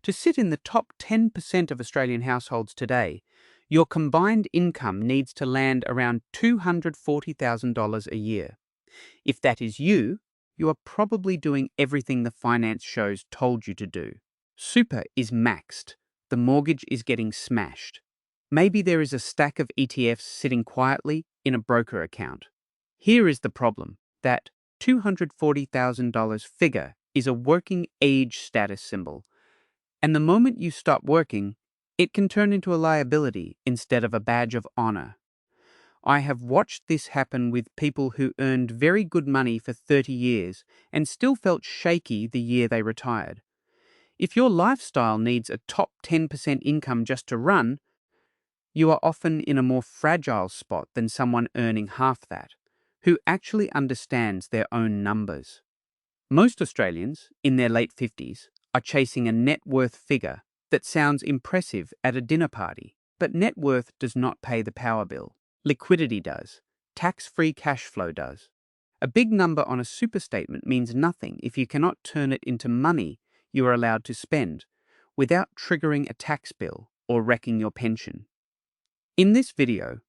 To sit in the top 10% of Australian households today, your combined income needs to land around $240,000 a year. If that is you, you are probably doing everything the finance shows told you to do. Super is maxed. The mortgage is getting smashed. Maybe there is a stack of ETFs sitting quietly in a broker account. Here is the problem: that $240,000 figure is a working age status symbol, and the moment you stop working, it can turn into a liability instead of a badge of honor. I have watched this happen with people who earned very good money for 30 years and still felt shaky the year they retired. If your lifestyle needs a top 10% income just to run, you are often in a more fragile spot than someone earning half that, who actually understands their own numbers. Most Australians, in their late 50s, are chasing a net worth figure that sounds impressive at a dinner party. But net worth does not pay the power bill. Liquidity does. Tax-free cash flow does. A big number on a super statement means nothing if you cannot turn it into money you are allowed to spend without triggering a tax bill or wrecking your pension. In this video,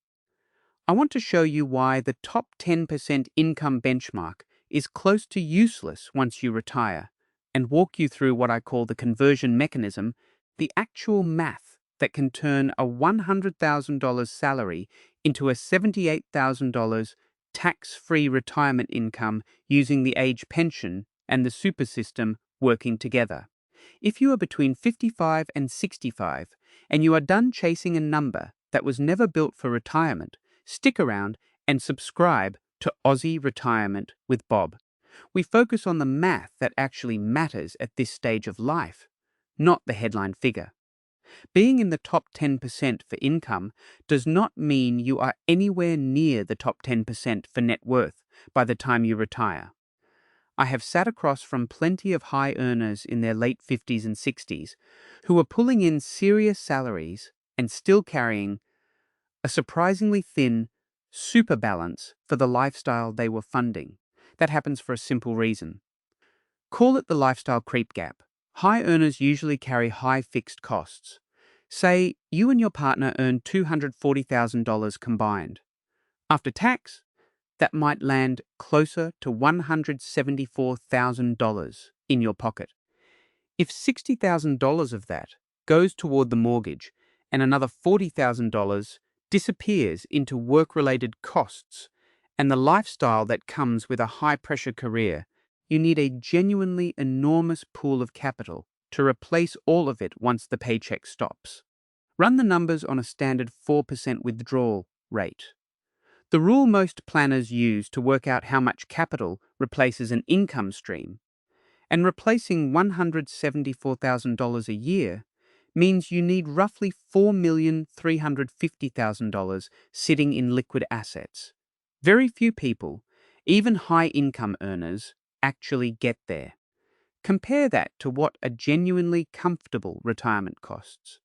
I want to show you why the top 10% income benchmark is close to useless once you retire, and walk you through what I call the conversion mechanism, the actual math that can turn a $100,000 salary into a $78,000 tax-free retirement income using the age pension and the super system working together. If you are between 55 and 65 and you are done chasing a number that was never built for retirement, stick around and subscribe to Aussie Retirement with Bob. We focus on the math that actually matters at this stage of life, not the headline figure. Being in the top 10% for income does not mean you are anywhere near the top 10% for net worth by the time you retire. I have sat across from plenty of high earners in their late 50s and 60s who are pulling in serious salaries and still carrying a surprisingly thin super balance for the lifestyle they were funding. That happens for a simple reason. Call it the lifestyle creep gap. High earners usually carry high fixed costs. Say you and your partner earn $240,000 combined. After tax, that might land closer to $174,000 in your pocket. If $60,000 of that goes toward the mortgage and another $40,000 disappears into work-related costs and the lifestyle that comes with a high-pressure career, you need a genuinely enormous pool of capital to replace all of it once the paycheck stops. Run the numbers on a standard 4% withdrawal rate. The rule most planners use to work out how much capital replaces an income stream. And replacing $174,000 a year means you need roughly $4,350,000 sitting in liquid assets. Very few people, even high-income earners, actually get there. Compare that to what a genuinely comfortable retirement costs.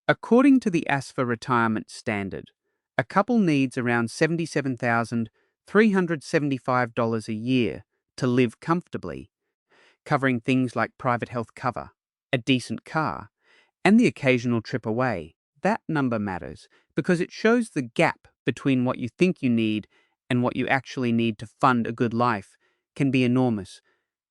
According to the ASFA retirement standard, a couple needs around $77,375 a year to live comfortably, covering things like private health cover, a decent car, and the occasional trip away. That number matters because it shows the gap between what you think you need and what you actually need to fund a good life can be enormous.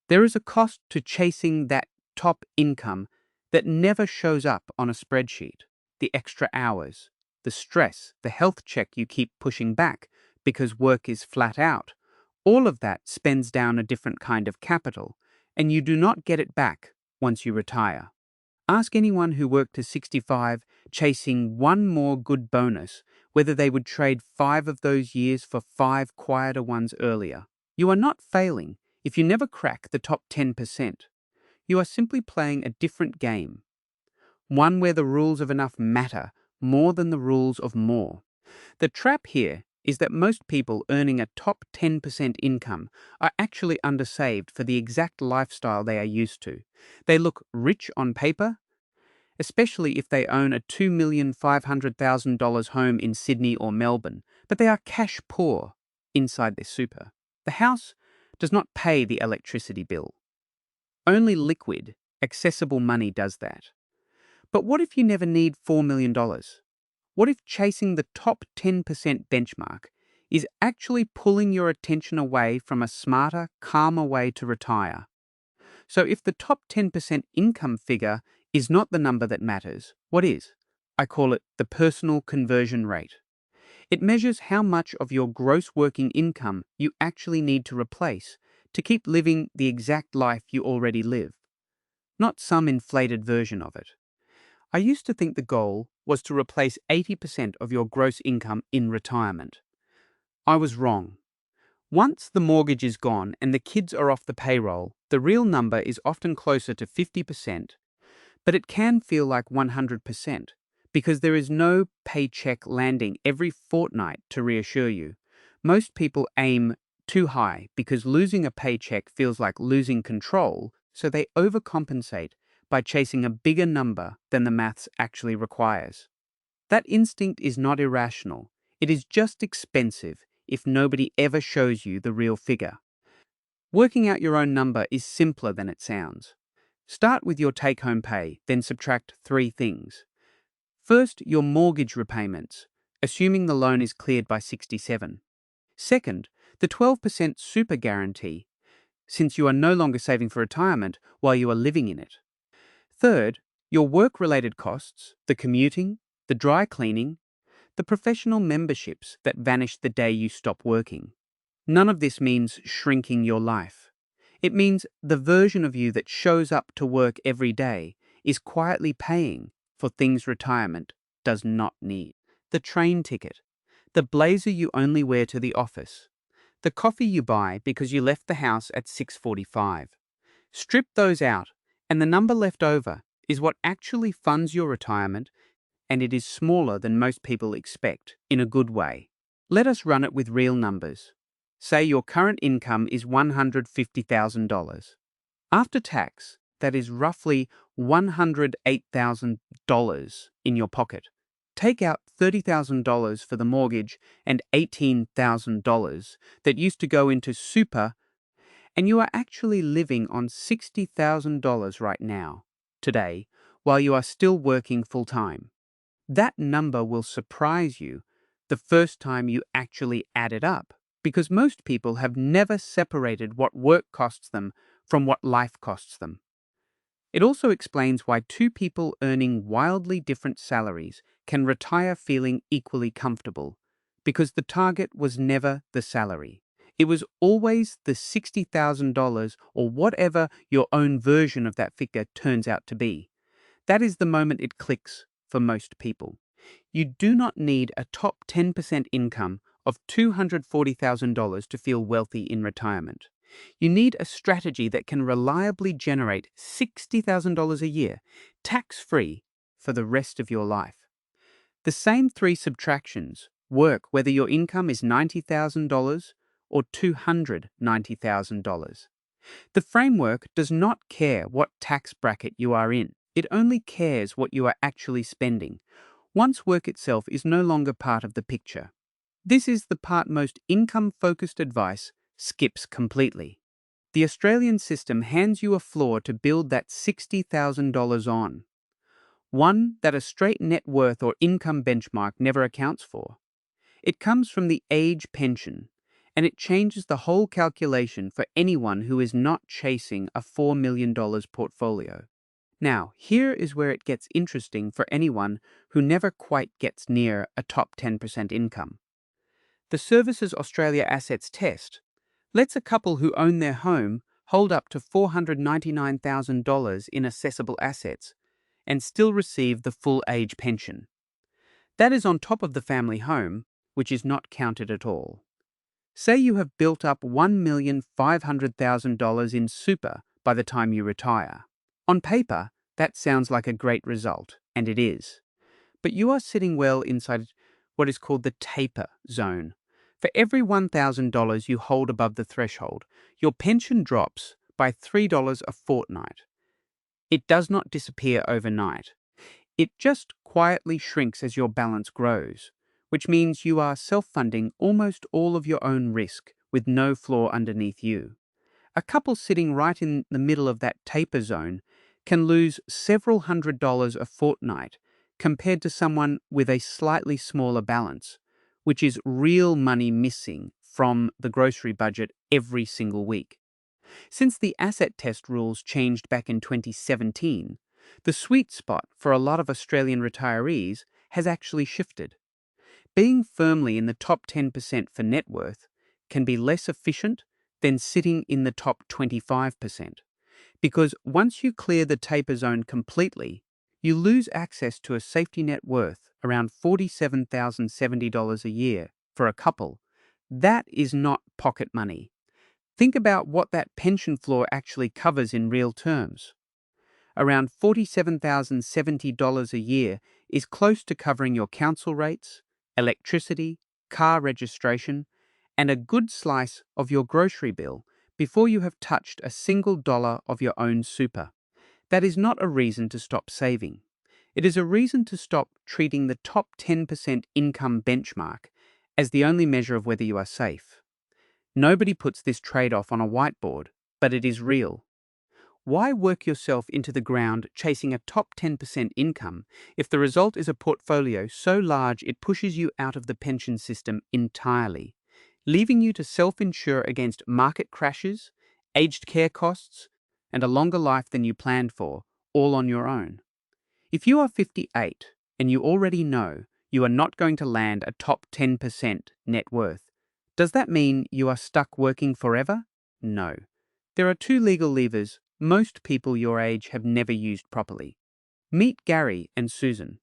There is a cost to chasing that top income that never shows up on a spreadsheet. The extra hours, the stress, the health check you keep pushing back because work is flat out. All of that spends down a different kind of capital, and you do not get it back once you retire. Ask anyone who worked to 65 chasing one more good bonus whether they would trade 5 of those years for 5 quieter ones earlier. You are not failing if you never crack the top 10%. You are simply playing a different game, one where the rules of enough matter more than the rules of more. The trap here is that most people earning a top 10% income are actually undersaved for the exact lifestyle they are used to. They look rich on paper, especially if they own a $2,500,000 home in Sydney or Melbourne, but they are cash poor inside their super. The house does not pay the electricity bill. Only liquid, accessible money does that. But what if you never need $4 million? What if chasing the top 10% benchmark is actually pulling your attention away from a smarter, calmer way to retire? So if the top 10% income figure is not the number that matters, what is? I call it the personal conversion rate. It measures how much of your gross working income you actually need to replace to keep living the exact life you already live, not some inflated version of it. I used to think the goal was to replace 80% of your gross income in retirement. I was wrong. Once the mortgage is gone and the kids are off the payroll, the real number is often closer to 50%, but it can feel like 100% because there is no paycheck landing every fortnight to reassure you. Most people aim too high because losing a paycheck feels like losing control, so they overcompensate by chasing a bigger number than the maths actually requires. That instinct is not irrational. It is just expensive if nobody ever shows you the real figure. Working out your own number is simpler than it sounds. Start with your take-home pay, then subtract three things. First, your mortgage repayments, assuming the loan is cleared by 67. Second, the 12% super guarantee, since you are no longer saving for retirement while you are living in it. Third, your work-related costs, the commuting, the dry cleaning, the professional memberships that vanish the day you stop working. None of this means shrinking your life. It means the version of you that shows up to work every day is quietly paying for things retirement does not need. The train ticket, the blazer you only wear to the office, the coffee you buy because you left the house at 6:45. Strip those out, and the number left over is what actually funds your retirement, and it is smaller than most people expect, in a good way. Let us run it with real numbers. Say your current income is $150,000. After tax, that is roughly $108,000 in your pocket. Take out $30,000 for the mortgage and $18,000 that used to go into super, and you are actually living on $60,000 right now, today, while you are still working full-time. That number will surprise you the first time you actually add it up, because most people have never separated what work costs them from what life costs them. It also explains why two people earning wildly different salaries can retire feeling equally comfortable, because the target was never the salary. It was always the $60,000 or whatever your own version of that figure turns out to be. That is the moment it clicks for most people. You do not need a top 10% income of $240,000 to feel wealthy in retirement. You need a strategy that can reliably generate $60,000 a year, tax-free, for the rest of your life. The same three subtractions work whether your income is $90,000 or $290,000. The framework does not care what tax bracket you are in. It only cares what you are actually spending. Once work itself is no longer part of the picture. This is the part most income-focused advice skips completely. The Australian system hands you a floor to build that $60,000 on, one that a straight net worth or income benchmark never accounts for. It comes from the age pension, and it changes the whole calculation for anyone who is not chasing a $4 million portfolio. Now, here is where it gets interesting for anyone who never quite gets near a top 10% income. The Services Australia Assets Test lets a couple who own their home hold up to $499,000 in assessable assets and still receive the full age pension. That is on top of the family home, which is not counted at all. Say you have built up $1,500,000 in super by the time you retire. On paper, that sounds like a great result, and it is. But you are sitting well inside what is called the taper zone. For every $1,000 you hold above the threshold, your pension drops by $3 a fortnight. It does not disappear overnight. It just quietly shrinks as your balance grows, which means you are self-funding almost all of your own risk with no floor underneath you. A couple sitting right in the middle of that taper zone can lose several $100s a fortnight compared to someone with a slightly smaller balance, which is real money missing from the grocery budget every single week. Since the asset test rules changed back in 2017, the sweet spot for a lot of Australian retirees has actually shifted. Being firmly in the top 10% for net worth can be less efficient than sitting in the top 25%, because once you clear the taper zone completely, you lose access to a safety net worth around $47,070 a year for a couple. That is not pocket money. Think about what that pension floor actually covers in real terms. Around $47,070 a year is close to covering your council rates, electricity, car registration, and a good slice of your grocery bill before you have touched a single dollar of your own super. That is not a reason to stop saving. It is a reason to stop treating the top 10% income benchmark as the only measure of whether you are safe. Nobody puts this trade-off on a whiteboard, but it is real. Why work yourself into the ground chasing a top 10% income if the result is a portfolio so large it pushes you out of the pension system entirely, leaving you to self-insure against market crashes, aged care costs, and a longer life than you planned for, all on your own? If you are 58 and you already know you are not going to land a top 10% net worth, does that mean you are stuck working forever? No. There are two legal levers most people your age have never used properly. Meet Gary and Susan.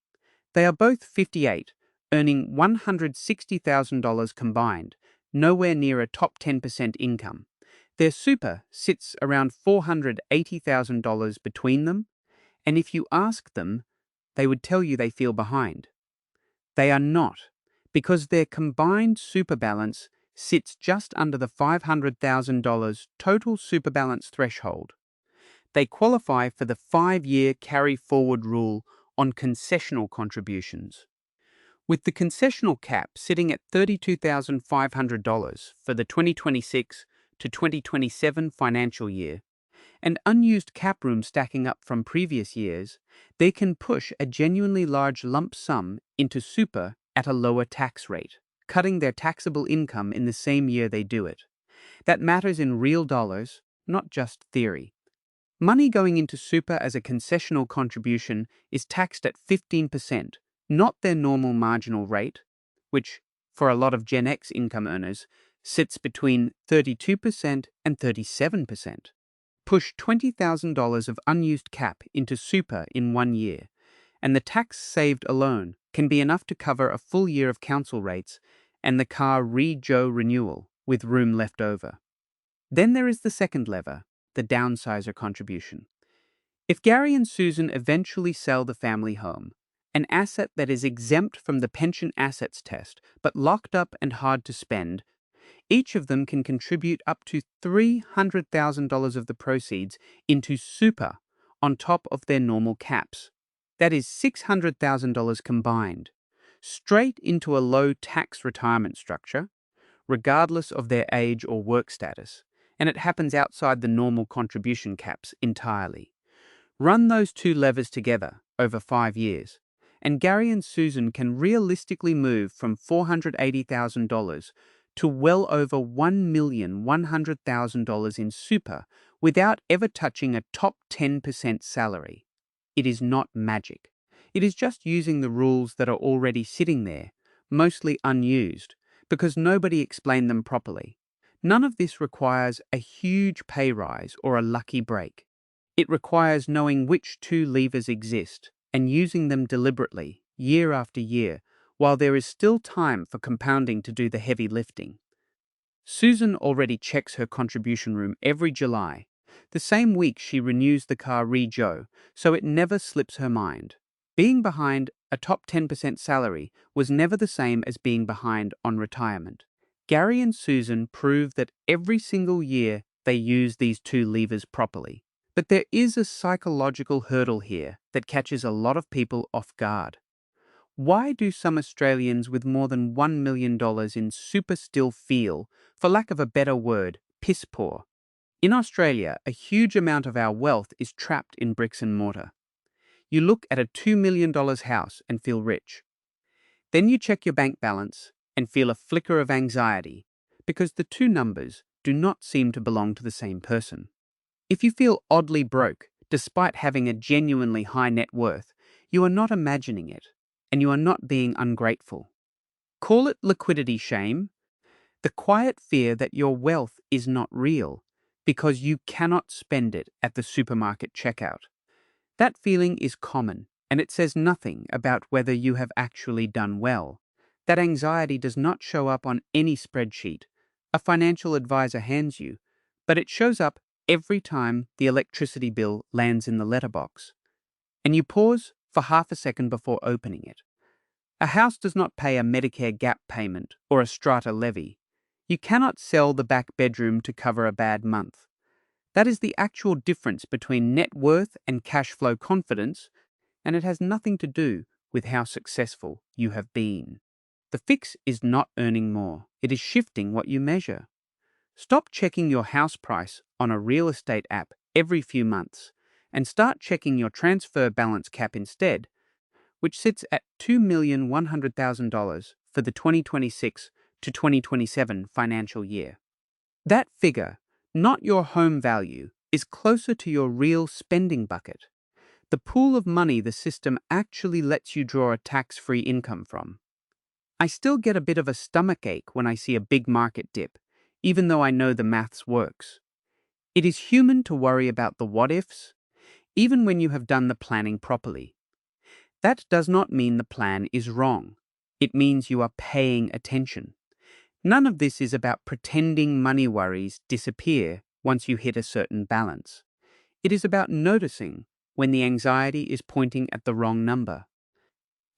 They are both 58, earning $160,000 combined, nowhere near a top 10% income. Their super sits around $480,000 between them, and if you ask them, they would tell you they feel behind. They are not, because their combined super balance sits just under the $500,000 total super balance threshold. They qualify for the 5-year carry-forward rule on concessional contributions. With the concessional cap sitting at $32,500 for the 2026 to 2027 financial year, and unused cap room stacking up from previous years, they can push a genuinely large lump sum into super at a lower tax rate, cutting their taxable income in the same year they do it. That matters in real dollars, not just theory. Money going into super as a concessional contribution is taxed at 15%, not their normal marginal rate, which, for a lot of Gen X income earners, sits between 32% and 37%. Push $20,000 of unused cap into super in 1 year, and the tax saved alone can be enough to cover a full year of council rates and the car re-Joe renewal with room left over. Then there is the second lever, the downsizer contribution. If Gary and Susan eventually sell the family home, an asset that is exempt from the pension assets test but locked up and hard to spend, each of them can contribute up to $300,000 of the proceeds into super on top of their normal caps. That is $600,000 combined, straight into a low tax retirement structure, regardless of their age or work status, and it happens outside the normal contribution caps entirely. Run those two levers together over 5 years, and Gary and Susan can realistically move from $480,000 to well over $1,100,000 in super without ever touching a top 10% salary. It is not magic. It is just using the rules that are already sitting there, mostly unused, because nobody explained them properly. None of this requires a huge pay rise or a lucky break. It requires knowing which two levers exist and using them deliberately, year after year, while there is still time for compounding to do the heavy lifting. Susan already checks her contribution room every July, the same week she renews the car re-Joe, so it never slips her mind. Being behind a top 10% salary was never the same as being behind on retirement. Gary and Susan prove that every single year they use these two levers properly. But there is a psychological hurdle here that catches a lot of people off guard. Why do some Australians with more than $1 million in super still feel, for lack of a better word, piss poor? In Australia, a huge amount of our wealth is trapped in bricks and mortar. You look at a $2 million house and feel rich. Then you check your bank balance and feel a flicker of anxiety because the two numbers do not seem to belong to the same person. If you feel oddly broke, despite having a genuinely high net worth, you are not imagining it, and you are not being ungrateful. Call it liquidity shame, the quiet fear that your wealth is not real because you cannot spend it at the supermarket checkout. That feeling is common, and it says nothing about whether you have actually done well. That anxiety does not show up on any spreadsheet a financial advisor hands you, but it shows up every time the electricity bill lands in the letterbox. And you pause for half a second before opening it. A house does not pay a Medicare gap payment or a strata levy. You cannot sell the back bedroom to cover a bad month. That is the actual difference between net worth and cash flow confidence, and it has nothing to do with how successful you have been. The fix is not earning more. It is shifting what you measure. Stop checking your house price on a real estate app every few months and start checking your transfer balance cap instead, which sits at $2,100,000 for the 2026 to 2027 financial year. That figure, not your home value, is closer to your real spending bucket, the pool of money the system actually lets you draw a tax-free income from. I still get a bit of a stomachache when I see a big market dip, even though I know the maths works. It is human to worry about the what-ifs, even when you have done the planning properly. That does not mean the plan is wrong. It means you are paying attention. None of this is about pretending money worries disappear once you hit a certain balance. It is about noticing when the anxiety is pointing at the wrong number.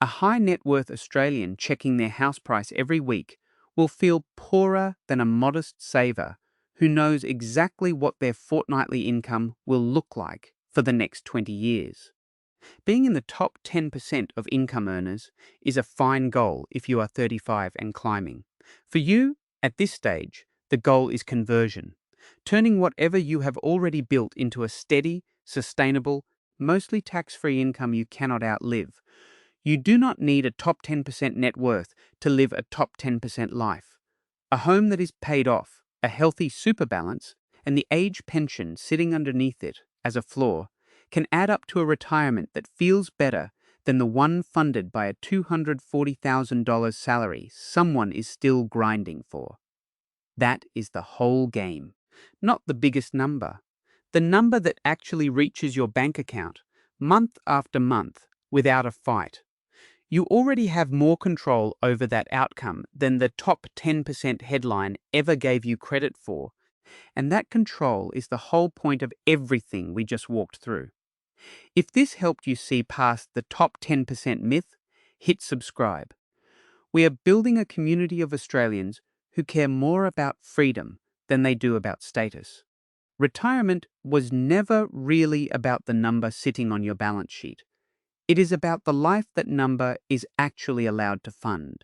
A high net worth Australian checking their house price every week will feel poorer than a modest saver who knows exactly what their fortnightly income will look like for the next 20 years. Being in the top 10% of income earners is a fine goal if you are 35 and climbing. For you, at this stage, the goal is conversion, turning whatever you have already built into a steady, sustainable, mostly tax-free income you cannot outlive. You do not need a top 10% net worth to live a top 10% life. A home that is paid off, a healthy super balance, and the age pension sitting underneath it as a floor can add up to a retirement that feels better than the one funded by a $240,000 salary someone is still grinding for. That is the whole game, not the biggest number. The number that actually reaches your bank account, month after month, without a fight. You already have more control over that outcome than the top 10% headline ever gave you credit for, and that control is the whole point of everything we just walked through. If this helped you see past the top 10% myth, hit subscribe. We are building a community of Australians who care more about freedom than they do about status. Retirement was never really about the number sitting on your balance sheet. It is about the life that number is actually allowed to fund.